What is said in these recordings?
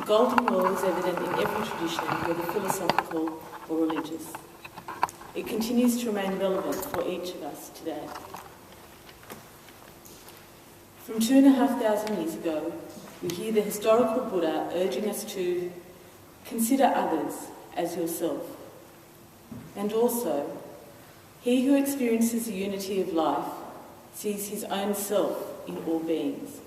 The golden rule is evident in every tradition, whether philosophical or religious. It continues to remain relevant for each of us today. From 2,500 years ago, we hear the historical Buddha urging us to consider others as yourself. And also, he who experiences the unity of life sees his own self in all beings.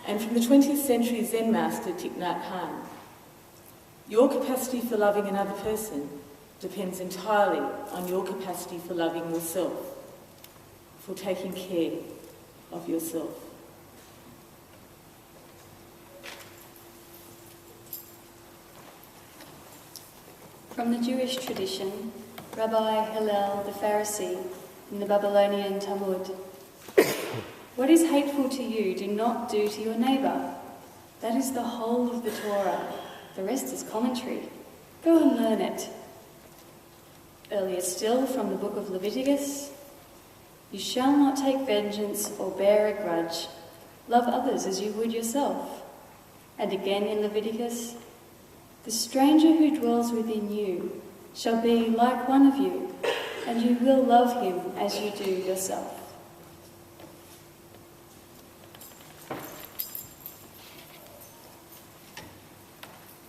And from the 20th century Zen master Thich Nhat Hanh, your capacity for loving another person depends entirely on your capacity for loving yourself, for taking care of yourself. From the Jewish tradition, Rabbi Hillel the Pharisee in the Babylonian Talmud, what is hateful to you, do not do to your neighbour. That is the whole of the Torah. The rest is commentary. Go and learn it. Earlier still, from the book of Leviticus, you shall not take vengeance or bear a grudge. Love others as you would yourself. And again in Leviticus, the stranger who dwells within you shall be like one of you, and you will love him as you do yourself.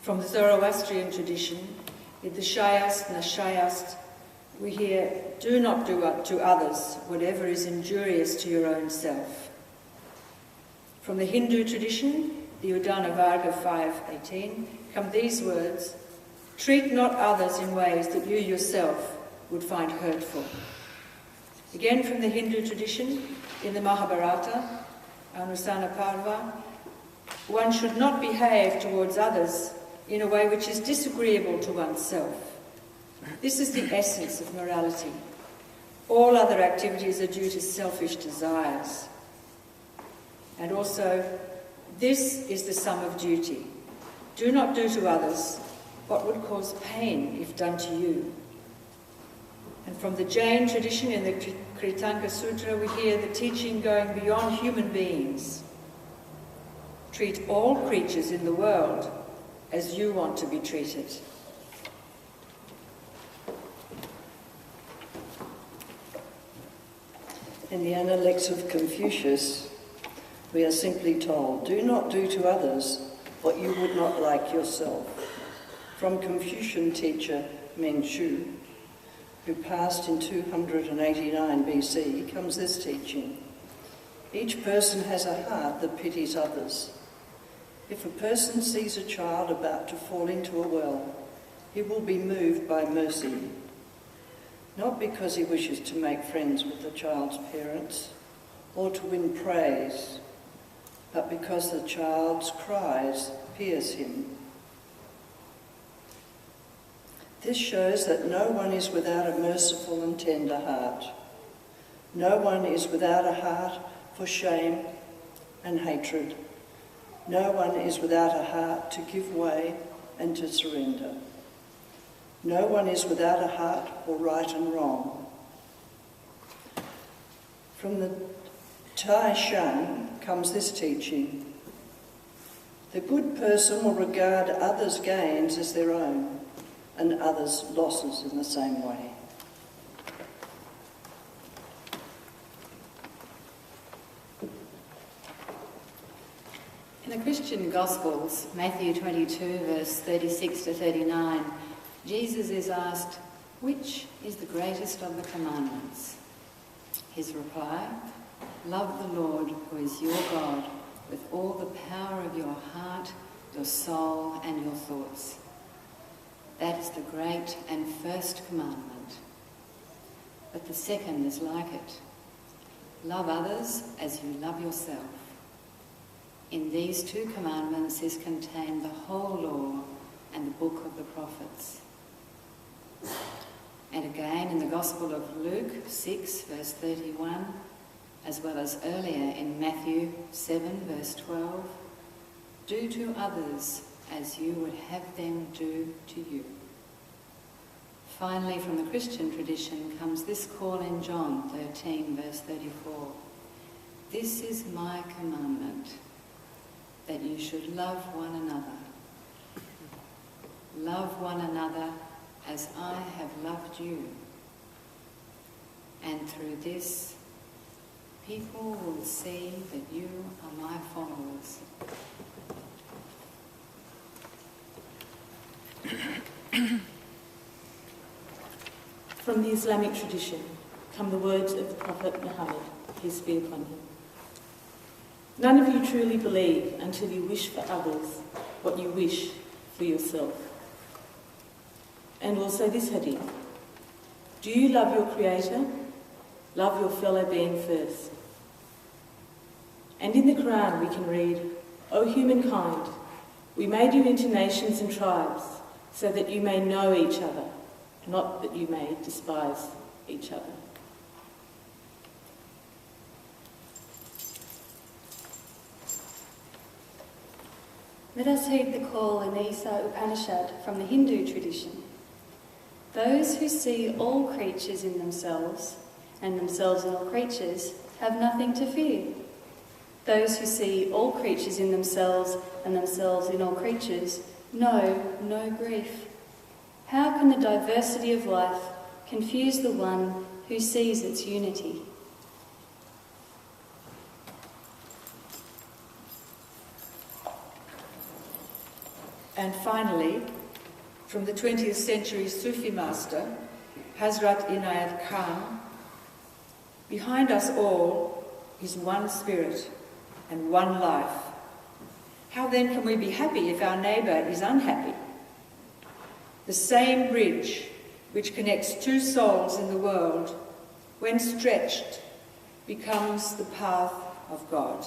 From the Zoroastrian tradition, in the Shayast Nashayast, we hear, do not do to others whatever is injurious to your own self. From the Hindu tradition, the Udana Varga 5:18, come these words, treat not others in ways that you yourself would find hurtful. Again from the Hindu tradition, in the Mahabharata, Anusana Parva, one should not behave towards others in a way which is disagreeable to oneself. This is the essence of morality. All other activities are due to selfish desires. And also, this is the sum of duty. Do not do to others what would cause pain if done to you. And from the Jain tradition in the Kritanga Sutra, we hear the teaching going beyond human beings. Treat all creatures in the world as you want to be treated. In the Analects of Confucius, we are simply told, do not do to others what you would not like yourself. From Confucian teacher Meng Shu, who passed in 289 BC, comes this teaching. Each person has a heart that pities others. If a person sees a child about to fall into a well, he will be moved by mercy, not because he wishes to make friends with the child's parents or to win praise, but because the child's cries pierce him. This shows that no one is without a merciful and tender heart. No one is without a heart for shame and hatred. No one is without a heart to give way and to surrender. No one is without a heart for right and wrong. From the Tai Shan comes this teaching. The good person will regard others' gains as their own and others' losses in the same way. In the Christian Gospels, Matthew 22, verse 36 to 39, Jesus is asked, which is the greatest of the commandments? His reply, love the Lord who is your God with all the power of your heart, your soul and your thoughts. That is the great and first commandment. But the second is like it. Love others as you love yourself. In these two commandments is contained the whole law and the book of the prophets. And again in the Gospel of Luke 6, verse 31, as well as earlier in Matthew 7, verse 12, do to others as you would have them do to you. Finally, from the Christian tradition comes this call in John 13, verse 34. This is my commandment, that you should love one another. Love one another as I have loved you. And through this, people will see that you are my followers. From the Islamic tradition come the words of the Prophet Muhammad, peace be upon him. None of you truly believe until you wish for others what you wish for yourself. And also this hadith. Do you love your Creator? Love your fellow being first. And in the Quran we can read, O humankind, we made you into nations and tribes so that you may know each other, not that you may despise each other. Let us heed the call in the Isa Upanishad from the Hindu tradition. Those who see all creatures in themselves, and themselves in all creatures, have nothing to fear. Those who see all creatures in themselves, and themselves in all creatures, know no grief. How can the diversity of life confuse the one who sees its unity? And finally, from the 20th century Sufi master, Hazrat Inayat Khan, behind us all is one spirit and one life. How then can we be happy if our neighbour is unhappy? The same bridge which connects two souls in the world, when stretched, becomes the path of God.